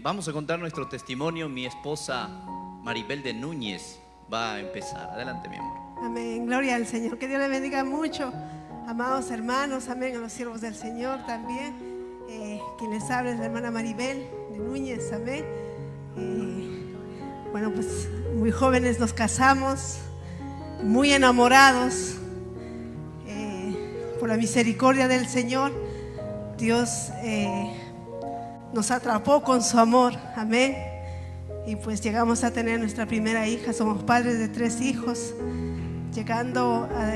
Vamos a contar nuestro testimonio. Mi esposa Maribel de Núñez va a empezar. Adelante, mi amor. Amén, gloria al Señor. Que Dios le bendiga mucho, amados hermanos. Amén, a los siervos del Señor también. Quien les habla es la hermana Maribel de Núñez. Amén. Bueno, pues muy jóvenes nos casamos, muy enamorados. Por la misericordia del Señor, Dios nos atrapó con su amor. Amén. Y pues llegamos a tener nuestra primera hija. Somos padres de 3 hijos. Llegando a,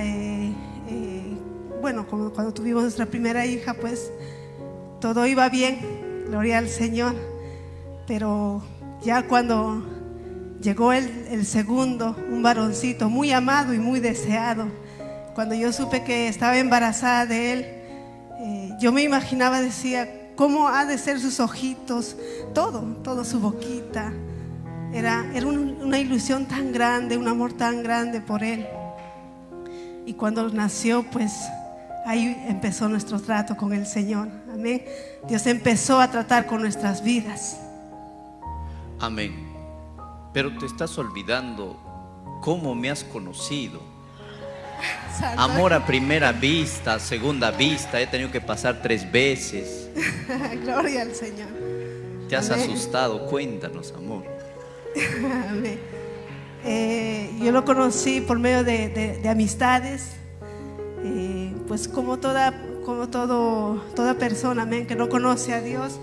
bueno, como cuando tuvimos nuestra primera hija, pues todo iba bien, gloria al Señor. Pero ya cuando llegó el segundo, un varoncito muy amado y muy deseado, cuando yo supe que estaba embarazada de él, yo me imaginaba, decía, ¿cómo ha de ser sus ojitos? Todo su boquita. Era una ilusión tan grande, un amor tan grande por él. Y cuando nació, pues ahí empezó nuestro trato con el Señor. Amén. Dios empezó a tratar con nuestras vidas. Amén. Pero te estás olvidando cómo me has conocido. Santo. Amor a primera vista, segunda vista. He tenido que pasar 3 veces. Gloria al Señor. Te has Amén. asustado. Cuéntanos, amor. Amén. Yo lo conocí por medio de amistades, pues como toda persona, amén, que no conoce a Dios,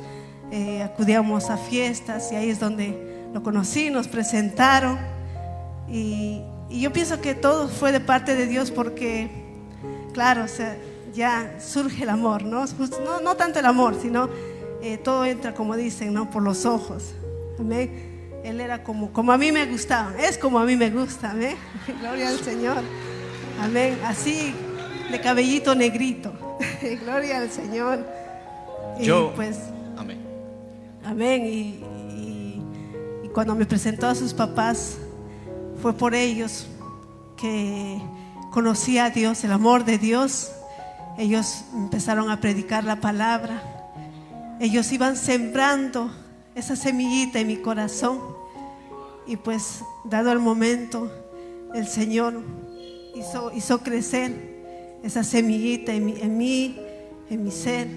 acudíamos a fiestas y ahí es donde lo conocí, nos presentaron y yo pienso que todo fue de parte de Dios porque, claro, o sea, ya surge el amor, ¿no? No tanto el amor, sino todo entra, como dicen, ¿no? Por los ojos, amén. Él era como a mí me gustaba, es como a mí me gusta, amén. Gloria al Señor, amén. Así de cabellito negrito, gloria al Señor. Y pues, amén. amén. Y cuando me presentó a sus papás, fue por ellos que conocí a Dios, el amor de Dios. Ellos empezaron a predicar la palabra. Ellos iban sembrando esa semillita en mi corazón. Y pues dado el momento, el Señor hizo crecer esa semillita en mi ser.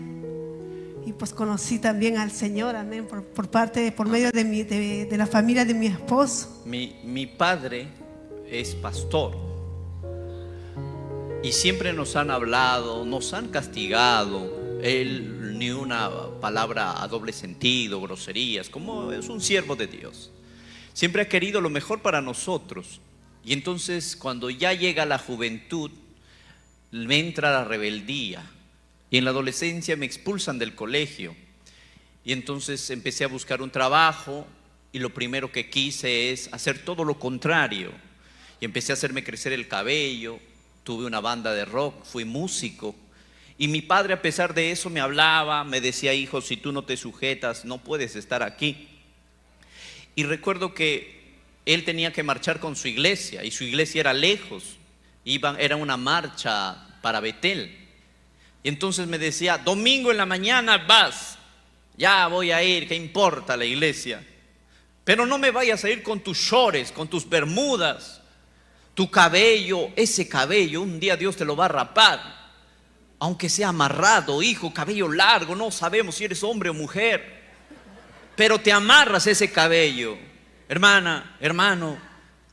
Y pues conocí también al Señor, amén, por medio de la familia de mi esposo. Mi padre es pastor y siempre nos han hablado, nos han castigado. Él ni una palabra a doble sentido, groserías, como es un siervo de Dios. Siempre ha querido lo mejor para nosotros. Y entonces cuando ya llega la juventud, me entra la rebeldía. Y en la adolescencia me expulsan del colegio. Y entonces empecé a buscar un trabajo y lo primero que quise es hacer todo lo contrario. Y empecé a hacerme crecer el cabello, tuve una banda de rock, fui músico. Y mi padre, a pesar de eso, me hablaba, me decía: hijo, si tú no te sujetas, no puedes estar aquí. Y recuerdo que él tenía que marchar con su iglesia y su iglesia era lejos. Era una marcha para Betel. Y entonces me decía: domingo en la mañana vas, ya voy a ir, ¿qué importa la iglesia? Pero no me vayas a ir con tus shorts, con tus bermudas, tu cabello, ese cabello, un día Dios te lo va a rapar. Aunque sea amarrado, hijo, cabello largo, no sabemos si eres hombre o mujer, pero te amarras ese cabello. Hermana, hermano,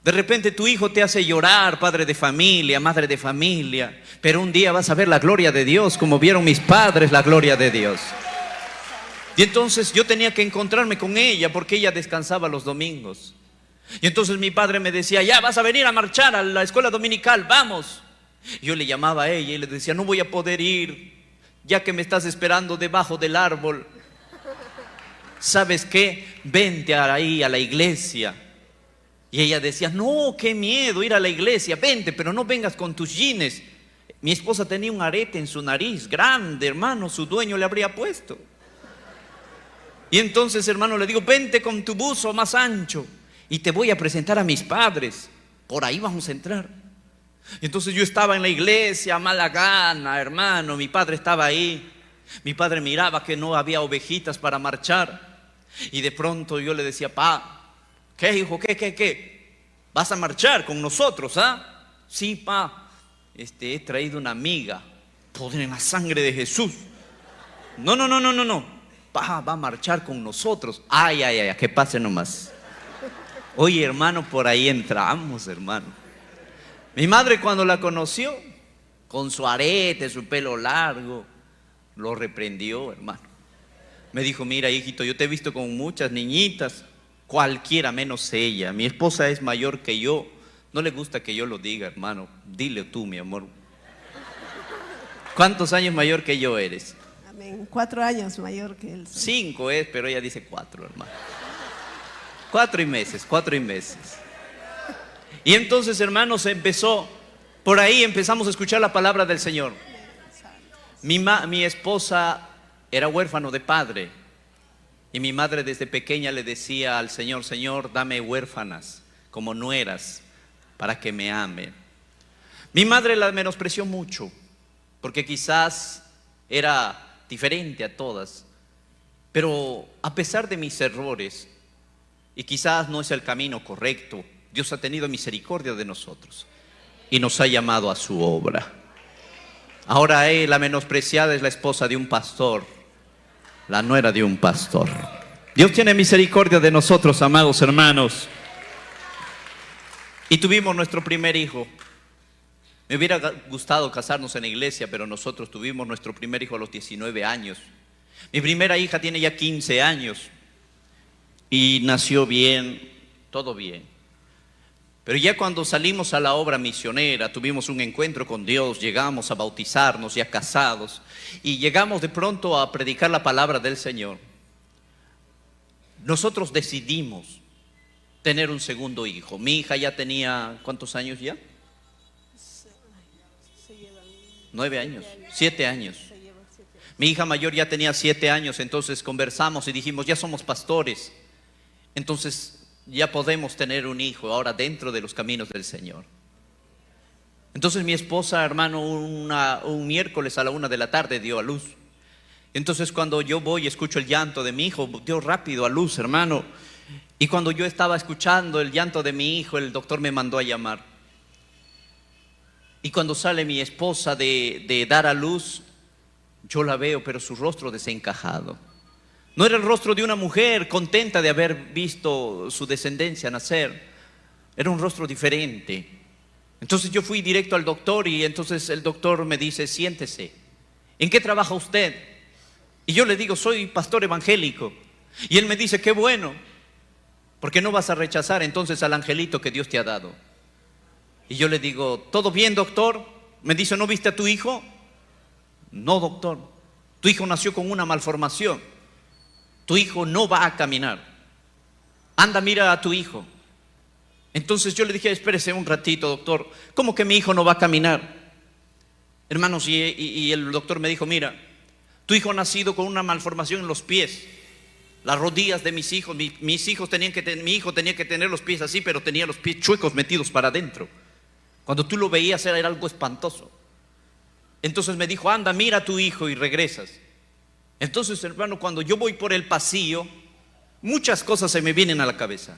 de repente tu hijo te hace llorar, padre de familia, madre de familia, pero un día vas a ver la gloria de Dios, como vieron mis padres la gloria de Dios. Y entonces yo tenía que encontrarme con ella porque ella descansaba los domingos. Y entonces mi padre me decía: ya vas a venir a marchar a la escuela dominical, vamos. Yo le llamaba a ella y le decía: no voy a poder ir, ya que me estás esperando debajo del árbol. ¿Sabes qué? Vente ahí a la iglesia. Y ella decía: no, qué miedo ir a la iglesia, vente, pero no vengas con tus jeans. Mi esposa tenía un arete en su nariz, grande, hermano, su dueño le habría puesto. Y entonces, hermano, le digo: vente con tu buzo más ancho y te voy a presentar a mis padres, por ahí vamos a entrar. Y entonces yo estaba en la iglesia, mala gana, hermano, mi padre estaba ahí. Mi padre miraba que no había ovejitas para marchar. Y de pronto yo le decía, pa, ¿qué hijo? ¿Qué? ¿Vas a marchar con nosotros, ah? Sí, pa, he traído una amiga, poder en la sangre de Jesús. No, pa, va a marchar con nosotros. Ay, que pase nomás. Oye, hermano, por ahí entramos, hermano. Mi madre cuando la conoció, con su arete, su pelo largo, lo reprendió, hermano. Me dijo, mira, hijito, yo te he visto con muchas niñitas, cualquiera menos ella. Mi esposa es mayor que yo. No le gusta que yo lo diga, hermano. Dile tú, mi amor. ¿Cuántos años mayor que yo eres? Amén. 4 años mayor que él. 5 es, pero ella dice 4, hermano. 4 y meses. Y entonces, hermanos, por ahí empezamos a escuchar la palabra del Señor. Mi esposa era huérfano de padre. Y mi madre desde pequeña le decía al Señor, Señor, dame huérfanas como nueras para que me ame. Mi madre la menospreció mucho, porque quizás era diferente a todas. Pero a pesar de mis errores, y quizás no es el camino correcto, Dios ha tenido misericordia de nosotros y nos ha llamado a su obra. Ahora la menospreciada es la esposa de un pastor, la nuera de un pastor. Dios tiene misericordia de nosotros, amados hermanos. Y tuvimos nuestro primer hijo. Me hubiera gustado casarnos en la iglesia, pero nosotros tuvimos nuestro primer hijo a los 19 años. Mi primera hija tiene ya 15 años. Y nació bien, todo bien. Pero ya cuando salimos a la obra misionera, tuvimos un encuentro con Dios, llegamos a bautizarnos ya casados y llegamos de pronto a predicar la palabra del Señor. Nosotros decidimos tener un segundo hijo. Mi hija ya tenía, ¿cuántos años ya? 9 años, 7 años. Mi hija mayor ya tenía 7 años, entonces conversamos y dijimos, ya somos pastores. Entonces ya podemos tener un hijo ahora dentro de los caminos del Señor. Entonces mi esposa, hermano, un miércoles a la 1 de la tarde dio a luz. Entonces cuando yo voy y escucho el llanto de mi hijo, dio rápido a luz, hermano. Y cuando yo estaba escuchando el llanto de mi hijo, el doctor me mandó a llamar. Y cuando sale mi esposa de dar a luz, yo la veo, pero su rostro desencajado. No era el rostro de una mujer contenta de haber visto su descendencia nacer. Era un rostro diferente. Entonces yo fui directo al doctor y entonces el doctor me dice, siéntese. ¿En qué trabaja usted? Y yo le digo, soy pastor evangélico. Y él me dice, qué bueno, porque no vas a rechazar entonces al angelito que Dios te ha dado. Y yo le digo, ¿todo bien, doctor? Me dice, ¿no viste a tu hijo? No, doctor, tu hijo nació con una malformación. Tu hijo no va a caminar. Anda, mira a tu hijo. Entonces yo le dije, espérese un ratito, doctor. ¿Cómo que mi hijo no va a caminar? Hermanos, y el doctor me dijo, mira, tu hijo ha nacido con una malformación en los pies. Las rodillas de mis hijos, mi hijo tenía que tener los pies así, pero tenía los pies chuecos metidos para adentro. Cuando tú lo veías era algo espantoso. Entonces me dijo, anda, mira a tu hijo y regresas. Entonces, hermano, cuando yo voy por el pasillo, muchas cosas se me vienen a la cabeza.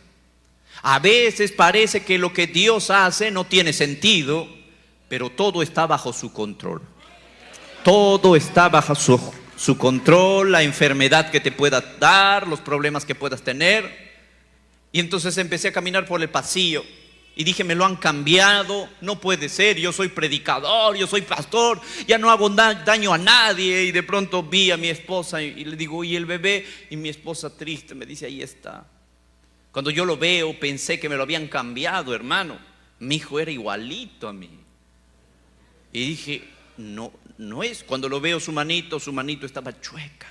A veces parece que lo que Dios hace no tiene sentido, pero todo está bajo su control. Todo está bajo su control, la enfermedad que te pueda dar, los problemas que puedas tener. Y entonces empecé a caminar por el pasillo y dije, me lo han cambiado, no puede ser, yo soy predicador, yo soy pastor, ya no hago daño a nadie. Y de pronto vi a mi esposa y le digo, ¿y el bebé? Y mi esposa triste me dice, ahí está. Cuando yo lo veo pensé que me lo habían cambiado, hermano. Mi hijo era igualito a mí. Y dije, no es. Cuando lo veo su manito estaba chueca.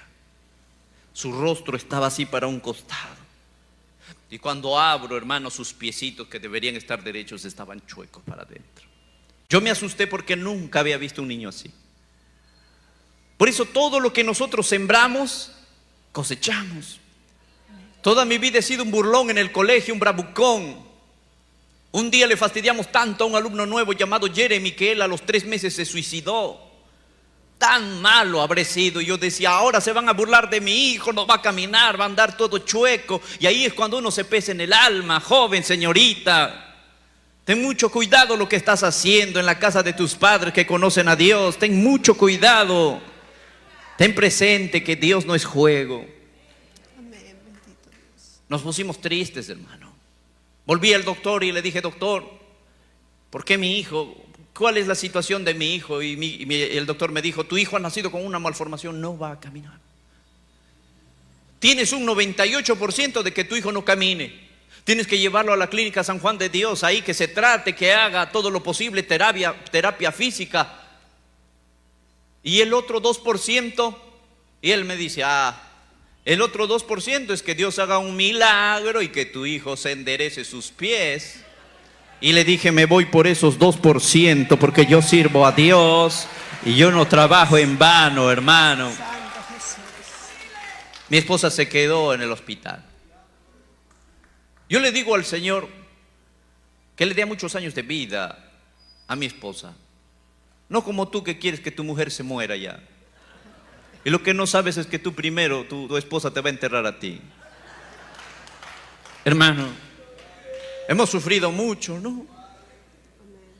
Su rostro estaba así para un costado. Y cuando abro, hermano, sus piecitos que deberían estar derechos estaban chuecos para adentro. Yo me asusté porque nunca había visto un niño así. Por eso todo lo que nosotros sembramos, cosechamos. Toda mi vida he sido un burlón en el colegio, un bravucón. Un día le fastidiamos tanto a un alumno nuevo llamado Jeremy que él a los 3 meses se suicidó. Tan malo habré sido. Yo decía, ahora se van a burlar de mi hijo, no va a caminar, va a andar todo chueco. Y ahí es cuando uno se pesa en el alma. Joven, señorita, ten mucho cuidado lo que estás haciendo en la casa de tus padres que conocen a Dios. Ten mucho cuidado. Ten presente que Dios no es juego. Nos pusimos tristes, hermano. Volví al doctor y le dije, doctor, ¿por qué mi hijo? ¿Cuál es la situación de mi hijo? Y el doctor me dijo, tu hijo ha nacido con una malformación, no va a caminar. Tienes un 98% de que tu hijo no camine. Tienes que llevarlo a la clínica San Juan de Dios, ahí que se trate, que haga todo lo posible, terapia física. Y el otro 2%, y él me dice, el otro 2% es que Dios haga un milagro y que tu hijo se enderece sus pies. Y le dije, me voy por esos 2% porque yo sirvo a Dios y yo no trabajo en vano, hermano. Mi esposa se quedó en el hospital. Yo le digo al Señor que le dé muchos años de vida a mi esposa. No como tú que quieres que tu mujer se muera ya. Y lo que no sabes es que tú primero, tu esposa te va a enterrar a ti. Hermano, hemos sufrido mucho, ¿no?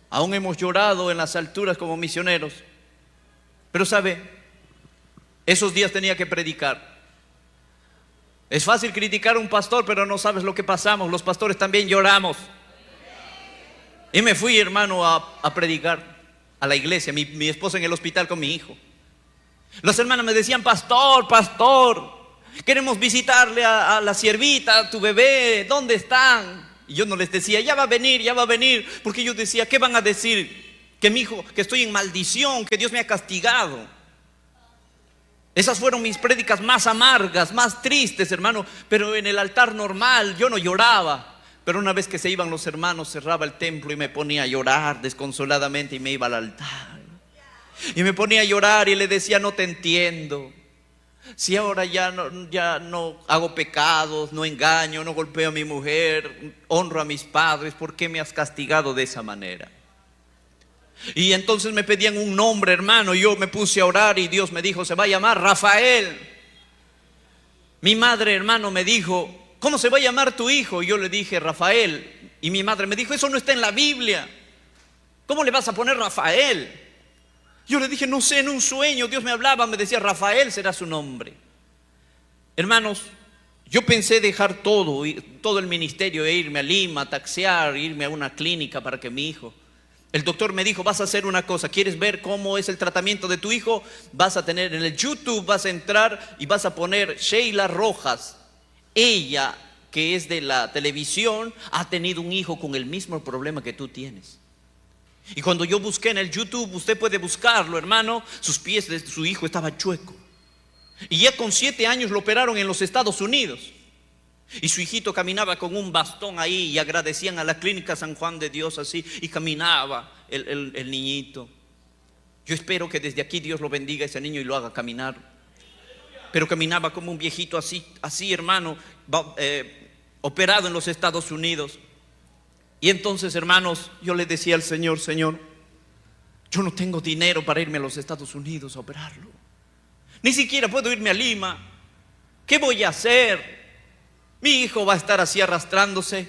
Aún hemos llorado en las alturas como misioneros. Pero sabe, esos días tenía que predicar. Es fácil criticar a un pastor, pero no sabes lo que pasamos. Los pastores también lloramos. Y me fui, hermano, a predicar a la iglesia. Mi esposa en el hospital con mi hijo. Las hermanas me decían, pastor, queremos visitarle a la siervita, a tu bebé, ¿dónde están? Y yo no les decía, ya va a venir, porque yo decía, ¿qué van a decir? Que mi hijo, que estoy en maldición, que Dios me ha castigado. Esas fueron mis prédicas más amargas, más tristes, hermano, pero en el altar normal yo no lloraba. Pero una vez que se iban los hermanos, cerraba el templo y me ponía a llorar desconsoladamente y me iba al altar. Y me ponía a llorar y le decía, no te entiendo. Si ahora ya no hago pecados, no engaño, no golpeo a mi mujer, honro a mis padres, ¿por qué me has castigado de esa manera? Y entonces me pedían un nombre, hermano, y yo me puse a orar y Dios me dijo, se va a llamar Rafael. Mi madre, hermano, me dijo, ¿cómo se va a llamar tu hijo? Y yo le dije, Rafael. Y mi madre me dijo, eso no está en la Biblia. ¿Cómo le vas a poner Rafael? Yo le dije, no sé, en un sueño Dios me hablaba, me decía, Rafael será su nombre. Hermanos, yo pensé dejar todo el ministerio e irme a Lima, taxiar, irme a una clínica para que mi hijo. El doctor me dijo, vas a hacer una cosa, ¿quieres ver cómo es el tratamiento de tu hijo? Vas a tener en el YouTube, vas a entrar y vas a poner Sheila Rojas. Ella, que es de la televisión, ha tenido un hijo con el mismo problema que tú tienes. Y cuando yo busqué en el YouTube, usted puede buscarlo, hermano, sus pies de su hijo estaban chuecos. Y ya con 7 años lo operaron en los Estados Unidos. Y su hijito caminaba con un bastón ahí y agradecían a la clínica San Juan de Dios así. Y caminaba el niñito. Yo espero que desde aquí Dios lo bendiga a ese niño y lo haga caminar. Pero caminaba como un viejito así hermano, operado en los Estados Unidos. Y entonces, hermanos, yo le decía al Señor, Señor, yo no tengo dinero para irme a los Estados Unidos a operarlo. Ni siquiera puedo irme a Lima. ¿Qué voy a hacer? Mi hijo va a estar así arrastrándose.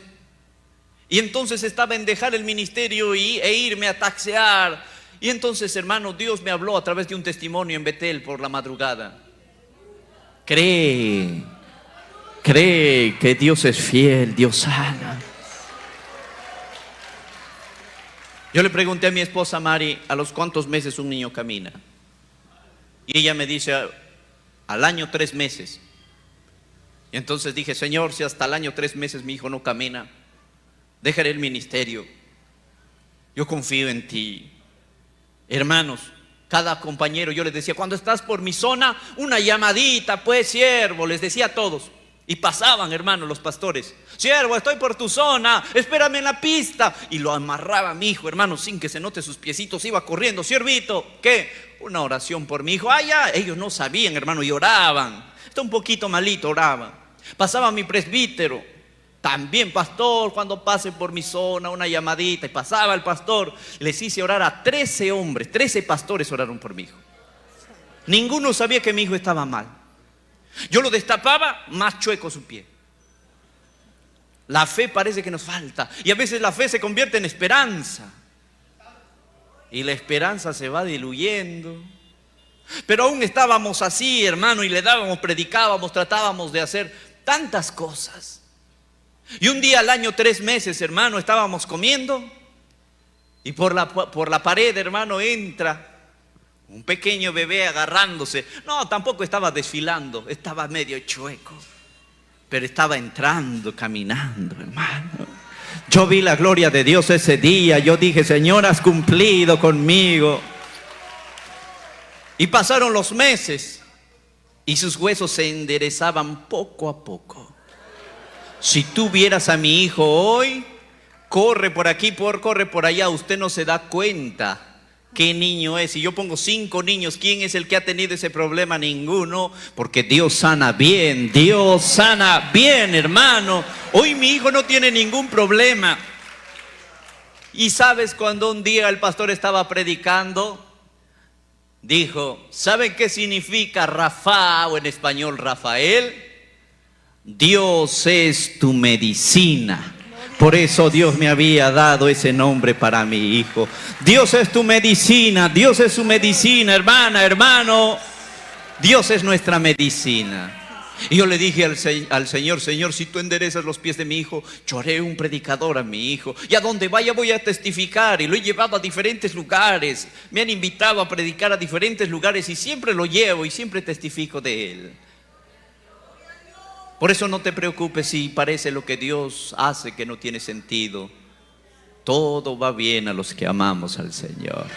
Y entonces estaba en dejar el ministerio e irme a taxear. Y entonces, hermano, Dios me habló a través de un testimonio en Betel por la madrugada. Cree que Dios es fiel, Dios sana. Yo le pregunté a mi esposa Mari, ¿a los cuántos meses un niño camina? Y ella me dice, al año 3 meses. Y entonces dije, Señor, si hasta el año 3 meses mi hijo no camina, dejaré el ministerio. Yo confío en ti. Hermanos, cada compañero, yo les decía, cuando estás por mi zona, una llamadita, pues, siervo, les decía a todos. Y pasaban, hermanos, los pastores. Siervo, estoy por tu zona, espérame en la pista. Y lo amarraba a mi hijo, hermano, sin que se note sus piecitos. Iba corriendo, siervito, ¿qué? Una oración por mi hijo. Ya, ellos no sabían, hermano, y oraban. Está un poquito malito, oraban. Pasaba mi presbítero. También, pastor, cuando pase por mi zona, una llamadita. Y pasaba el pastor. Les hice orar a 13 hombres, 13 pastores oraron por mi hijo. Ninguno sabía que mi hijo estaba mal. Yo lo destapaba, más chueco su pie. La fe parece que nos falta. Y a veces la fe se convierte en esperanza. Y la esperanza se va diluyendo. Pero aún estábamos así, hermano, y le dábamos, predicábamos, tratábamos de hacer tantas cosas. Y un día al año, 3 meses, hermano, estábamos comiendo. Y por la pared, hermano, entra un pequeño bebé agarrándose. No, tampoco estaba desfilando, estaba medio chueco. Pero estaba entrando, caminando, hermano. Yo vi la gloria de Dios ese día. Yo dije, Señor, has cumplido conmigo. Y pasaron los meses y sus huesos se enderezaban poco a poco. Si tú vieras a mi hijo hoy, corre por aquí, corre por allá, usted no se da cuenta qué niño es. Si yo pongo 5 niños, ¿quién es el que ha tenido ese problema? Ninguno, porque Dios sana bien, Dios sana bien, hermano. Hoy mi hijo no tiene ningún problema. Y sabes, cuando un día el pastor estaba predicando, dijo, ¿saben qué significa Rafa o en español Rafael? Dios es tu medicina. Por eso Dios me había dado ese nombre para mi hijo. Dios es tu medicina, Dios es su medicina, hermana, hermano. Dios es nuestra medicina. Y yo le dije al Señor, Señor, si tú enderezas los pies de mi hijo, yo haré un predicador a mi hijo. Y a donde vaya voy a testificar. Y lo he llevado a diferentes lugares. Me han invitado a predicar a diferentes lugares y siempre lo llevo y siempre testifico de él. Por eso no te preocupes si parece lo que Dios hace que no tiene sentido. Todo va bien a los que amamos al Señor.